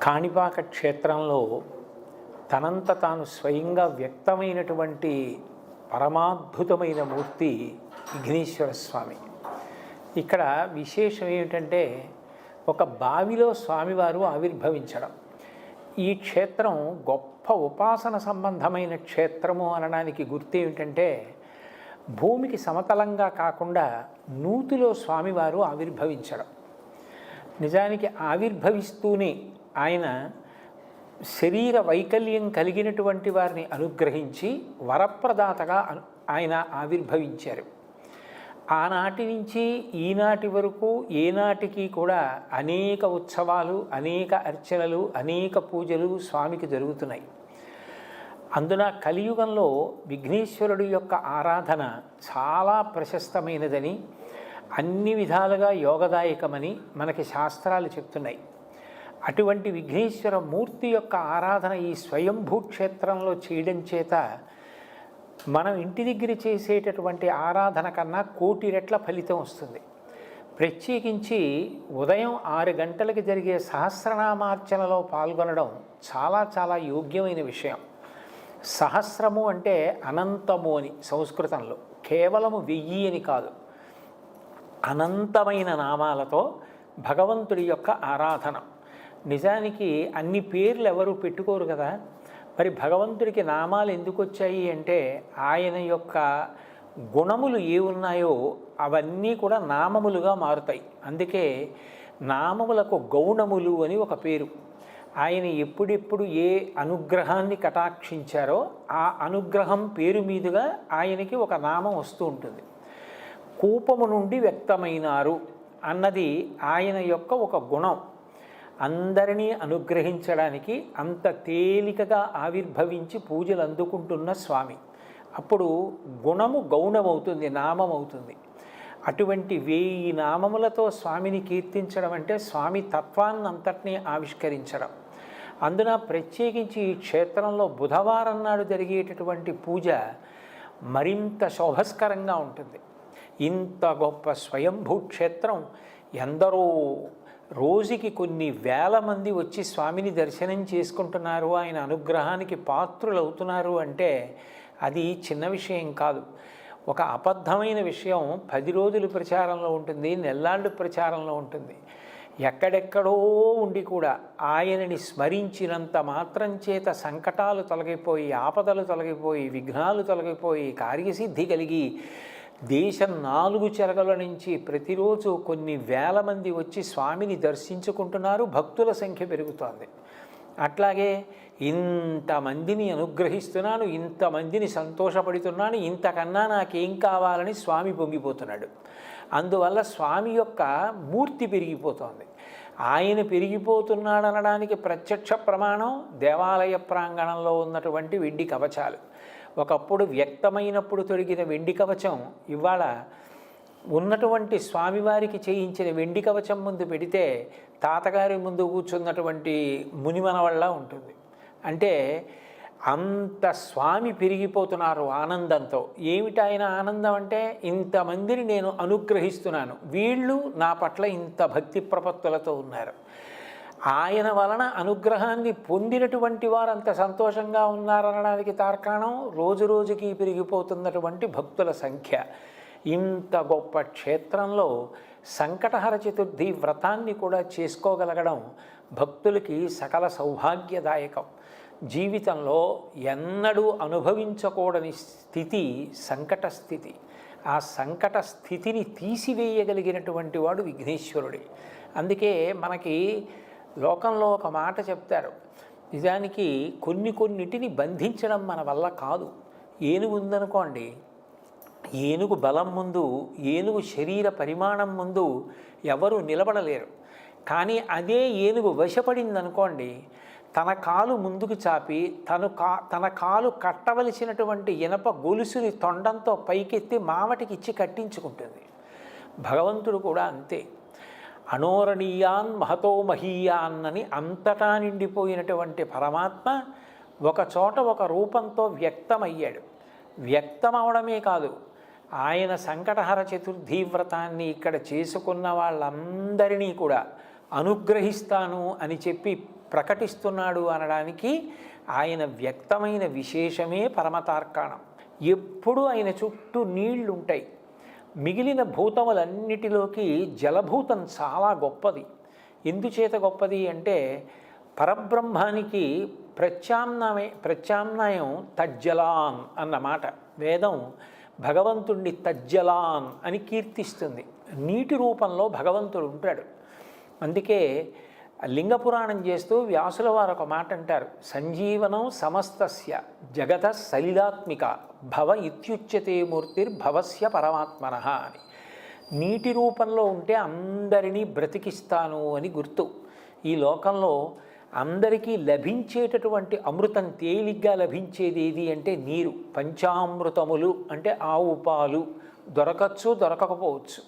కాణిపాక క్షేత్రంలో తనంత తాను స్వయంగా వ్యక్తమైనటువంటి పరమాద్భుతమైన మూర్తి విఘ్నేశ్వర స్వామి. ఇక్కడ విశేషం ఏమిటంటే ఒక బావిలో స్వామివారు ఆవిర్భవించడం. ఈ క్షేత్రం గొప్ప ఉపాసన సంబంధమైన క్షేత్రము అనడానికి గుర్తు ఏమిటంటే భూమికి సమతలంగా కాకుండా నూతిలో స్వామివారు ఆవిర్భవించడం. నిజానికి ఆవిర్భవిస్తూనే ఆయన శరీర వైకల్యం కలిగినటువంటి వారిని అనుగ్రహించి వరప్రదాతగా ఆయన ఆవిర్భవించారు. ఆనాటి నుంచి ఈనాటి వరకు ఏనాటికి కూడా అనేక ఉత్సవాలు, అనేక అర్చనలు, అనేక పూజలు స్వామికి జరుగుతున్నాయి. అందున కలియుగంలో విఘ్నేశ్వరుడి యొక్క ఆరాధన చాలా ప్రశస్తమైనదని, అన్ని విధాలుగా యోగదాయకమని మనకి శాస్త్రాలు చెప్తున్నాయి. అటువంటి విఘ్నేశ్వర మూర్తి యొక్క ఆరాధన ఈ స్వయంభూ క్షేత్రంలో చేయడం చేత మనం ఇంటి దగ్గర చేసేటటువంటి ఆరాధన కన్నా 1,000,000 రెట్ల ఫలితం వస్తుంది. ప్రత్యేకించి ఉదయం 6 గంటలకి జరిగే సహస్రనామార్చనలో పాల్గొనడం చాలా చాలా యోగ్యమైన విషయం. సహస్రము అంటే అనంతము అని సంస్కృతంలో, కేవలము 1000 అని కాదు, అనంతమైన నామాలతో భగవంతుడి యొక్క ఆరాధన. నిజానికి అన్ని పేర్లు ఎవరు పెట్టుకోరు కదా, మరి భగవంతుడికి నామాలు ఎందుకు వచ్చాయి అంటే ఆయన యొక్క గుణములు ఏ ఉన్నాయో అవన్నీ కూడా నామములుగా మారుతాయి. అందుకే నామములకు గౌణములు అని ఒక పేరు. ఆయన ఎప్పుడెప్పుడు ఏ అనుగ్రహాన్ని కటాక్షించారో ఆ అనుగ్రహం పేరు మీదుగా ఆయనకి ఒక నామం వస్తూ ఉంటుంది. కూపము నుండి వ్యక్తమైనారు అన్నది ఆయన యొక్క ఒక గుణం. అందరినీ అనుగ్రహించడానికి అంత తేలికగా ఆవిర్భవించి పూజలు అందుకుంటున్న స్వామి. అప్పుడు గుణము గౌణమవుతుంది, నామం అవుతుంది. అటువంటి 1000 నామములతో స్వామిని కీర్తించడం అంటే స్వామి తత్వాన్నంతటినీ ఆవిష్కరించడం. అందున ప్రత్యేకించి ఈ క్షేత్రంలో బుధవారం నాడు జరిగేటటువంటి పూజ మరింత శోభస్కరంగా ఉంటుంది. ఇంత గొప్ప స్వయంభూ క్షేత్రం ఎందరో రోజుకి కొన్ని వేల మంది వచ్చి స్వామిని దర్శనం చేసుకుంటున్నారు, ఆయన అనుగ్రహానికి పాత్రులవుతున్నారు అంటే అది చిన్న విషయం కాదు. ఒక అబద్ధమైన విషయం 10 రోజులు ప్రచారంలో ఉంటుంది, నెల్లాళ్ళు ప్రచారంలో ఉంటుంది. ఎక్కడెక్కడో ఉండి కూడా ఆయనని స్మరించినంత మాత్రం చేత సంకటాలు తొలగిపోయి, ఆపదలు తొలగిపోయి, విఘ్నాలు తొలగిపోయి, కార్యసిద్ధి కలిగి దేశం 4 చెరగల నుంచి ప్రతిరోజు కొన్ని వేల మంది వచ్చి స్వామిని దర్శించుకుంటున్నారు. భక్తుల సంఖ్య పెరుగుతోంది. అట్లాగే ఇంతమందిని అనుగ్రహిస్తున్నాను, ఇంతమందిని సంతోషపడుతున్నాను, ఇంతకన్నా నాకేం కావాలని స్వామి పొంగిపోతున్నాడు. అందువల్ల స్వామి యొక్క మూర్తి పెరిగిపోతోంది. ఆయన పెరిగిపోతున్నాడనడానికి ప్రత్యక్ష ప్రమాణం దేవాలయ ప్రాంగణంలో ఉన్నటువంటి వెండి కవచాలు. ఒకప్పుడు వ్యక్తమైనప్పుడు తొడిగిన వెండి కవచం ఇవాళ ఉన్నటువంటి స్వామివారికి చేయించిన వెండి కవచం ముందు పెడితే తాతగారి ముందు కూర్చున్నటువంటి మునిమన వల్ల ఉంటుంది. అంటే అంత స్వామి పెరిగిపోతున్నారు ఆనందంతో. ఏమిటి ఆయన ఆనందం అంటే ఇంతమందిని నేను అనుగ్రహిస్తున్నాను, వీళ్ళు నా పట్ల ఇంత భక్తి ప్రపత్తులతో ఉన్నారు. ఆయన వలన అనుగ్రహాన్ని పొందినటువంటి వారు అంత సంతోషంగా ఉన్నారనడానికి తార్కాణం రోజు రోజుకి పెరిగిపోతున్నటువంటి భక్తుల సంఖ్య. ఇంత గొప్ప క్షేత్రంలో సంకటహర చతుర్థి వ్రతాన్ని కూడా చేసుకోగలగడం భక్తులకి సకల సౌభాగ్యదాయకం. జీవితంలో ఎన్నడూ అనుభవించకూడని స్థితి సంకట స్థితి. ఆ సంకట స్థితిని తీసివేయగలిగినటువంటి వాడు విఘ్నేశ్వరుడే. అందుకే మనకి లోకంలో ఒక మాట చెప్తారు, నిజానికి కొన్నిటిని బంధించడం మన వల్ల కాదు. ఏనుగు ఉందనుకోండి, ఏనుగు బలం ముందు, ఏనుగు శరీర పరిమాణం ముందు ఎవరు నిలబడలేరు. కానీ అదే ఏనుగు వశపడిందనుకోండి, తన కాలు ముందుకు చాపి తన కాలు కట్టవలసినటువంటి ఇనప గొలుసుని తొండంతో పైకెత్తి మావటికి ఇచ్చి కట్టించుకుంటుంది. భగవంతుడు కూడా అంతే. అనోరణీయాన్ మహతో మహీయాన్ అని అంతటా నిండిపోయినటువంటి పరమాత్మ ఒక చోట ఒక రూపంతో వ్యక్తమయ్యాడు. వ్యక్తమవడమే కాదు, ఆయన సంకటహర చతుర్థి వ్రతాన్ని ఇక్కడ చేసుకున్న వాళ్ళందరినీ కూడా అనుగ్రహిస్తాను అని చెప్పి ప్రకటిస్తున్నాడు అనడానికి ఆయన వ్యక్తమైన విశేషమే పరమతార్కాణం. ఎప్పుడూ ఆయన చుట్టూ నీళ్లు ఉంటాయి. మిగిలిన భూతములన్నిటిలోకి జలభూతం చాలా గొప్పది. ఎందుచేత గొప్పది అంటే పరబ్రహ్మానికి ప్రత్యామ్నాయం తజ్జలాన్ అన్నమాట. వేదం భగవంతుణ్ణి తజ్జలాన్ అని కీర్తిస్తుంది. నీటి రూపంలో భగవంతుడు ఉంటాడు. అందుకే లింగ పురాణం చేస్తూ వ్యాసుల వారు ఒక మాట అంటారు, సంజీవనం సమస్తస్య జగత సలిలాత్మిక భవ ఇత్యుచ్యతే మూర్తిర్భవస్య పరమాత్మనః అని. నీటి రూపంలో ఉంటే అందరినీ బ్రతికిస్తాను అని గుర్తు. ఈ లోకంలో అందరికీ లభించేటటువంటి అమృతం తేలిగ్గా లభించేది ఏది అంటే నీరు. పంచామృతములు అంటే ఆవు పాలు దొరకచ్చు, దొరకకపోవచ్చు.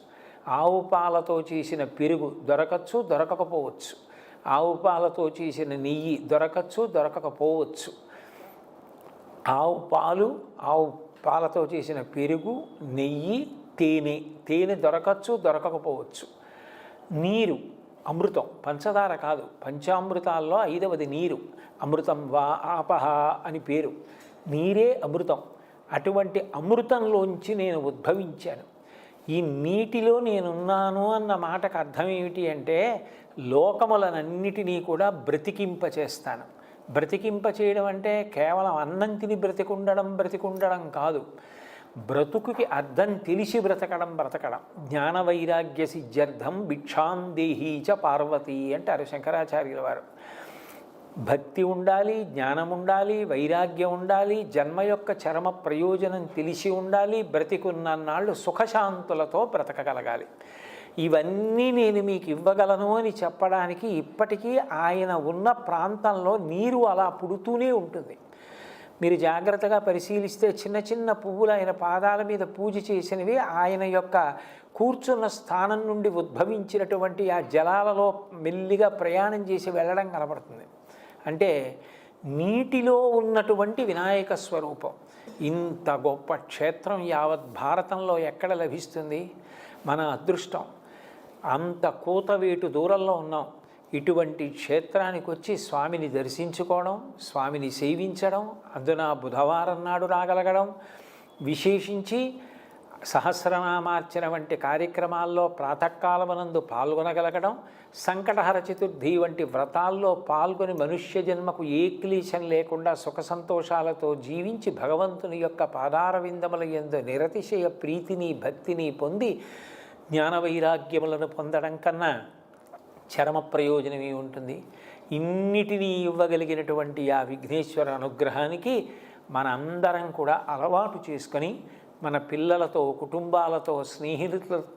ఆవు పాలతో చేసిన పెరుగు దొరకచ్చు, దొరకకపోవచ్చు. ఆవు పాలతో చేసిన నెయ్యి దొరకచ్చు, దొరకకపోవచ్చు. ఆవు పాలతో చేసిన పెరుగు, నెయ్యి, తేనె దొరకచ్చు, దొరకకపోవచ్చు. నీరు అమృతం, పంచదార కాదు. పంచామృతాల్లో 5వది నీరు. అమృతం వా ఆపహ అని పేరు. నీరే అమృతం. అటువంటి అమృతంలోంచి నేను ఉద్భవించాను. ఈ నీటిలో నేనున్నాను అన్న మాటకు అర్థం ఏమిటి అంటే లోకములనన్నిటినీ కూడా బ్రతికింపచేస్తాను. బ్రతికింపచేయడం అంటే కేవలం అన్నం తిని బ్రతికుండడం కాదు. బ్రతుకుకి అర్థం తెలిసి బ్రతకడం. జ్ఞాన వైరాగ్య సిద్ధ్యర్థం భిక్షాం దేహీ చ పార్వతీ అంటారు శంకరాచార్యుల వారు. భక్తి ఉండాలి, జ్ఞానం ఉండాలి, వైరాగ్యం ఉండాలి, జన్మ యొక్క చరమ ప్రయోజనం తెలిసి ఉండాలి, బ్రతికున్నన్నాళ్ళు సుఖశాంతులతో బ్రతకగలగాలి. ఇవన్నీ నేను మీకు ఇవ్వగలను అని చెప్పడానికి ఇప్పటికీ ఆయన ఉన్న ప్రాంతంలో నీరు అలా పుడుతూనే ఉంటుంది. మీరు జాగ్రత్తగా పరిశీలిస్తే చిన్న చిన్న పువ్వులు ఆయన పాదాల మీద పూజ చేసినవి ఆయన యొక్క కూర్చున్న స్థానం నుండి ఉద్భవించినటువంటి ఆ జలాలలో మెల్లిగా ప్రయాణం చేసి వెళ్ళడం కనబడుతుంది. అంటే నీటిలో ఉన్నటువంటి వినాయక స్వరూపం. ఇంత గొప్ప క్షేత్రం యావత్ భారతంలో ఎక్కడ లభిస్తుంది? మన అదృష్టం. అంత కూతవేటు దూరంలో ఉన్నాం. ఇటువంటి క్షేత్రానికి వచ్చి స్వామిని దర్శించుకోవడం, స్వామిని సేవించడం, అందున బుధవారం నాడు రాగలగడం, విశేషించి సహస్రనామార్చన వంటి కార్యక్రమాల్లో ప్రాతకాలమునందు పాల్గొనగలగడం, సంకటహర చతుర్థి వంటి వ్రతాల్లో పాల్గొని మనుష్య జన్మకు ఏ క్లేశం లేకుండా సుఖ సంతోషాలతో జీవించి భగవంతుని యొక్క పాదార విందముల యందు నిరతిశయ ప్రీతిని భక్తిని పొంది జ్ఞాన వైరాగ్యములను పొందడం కన్నా చరమ ప్రయోజనమే ఉంటుంది. ఇన్నిటినీ ఇవ్వగలిగినటువంటి ఆ విఘ్నేశ్వర అనుగ్రహానికి మనందరం కూడా అలవాటు చేసుకొని మన పిల్లలతో, కుటుంబాలతో,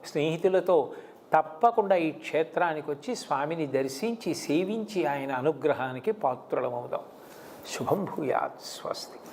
స్నేహితులతో తప్పకుండా ఈ క్షేత్రానికి వచ్చి స్వామిని దర్శించి సేవించి ఆయన అనుగ్రహానికి పాత్రులమవుదాం. శుభం భూయాత్. స్వస్తి.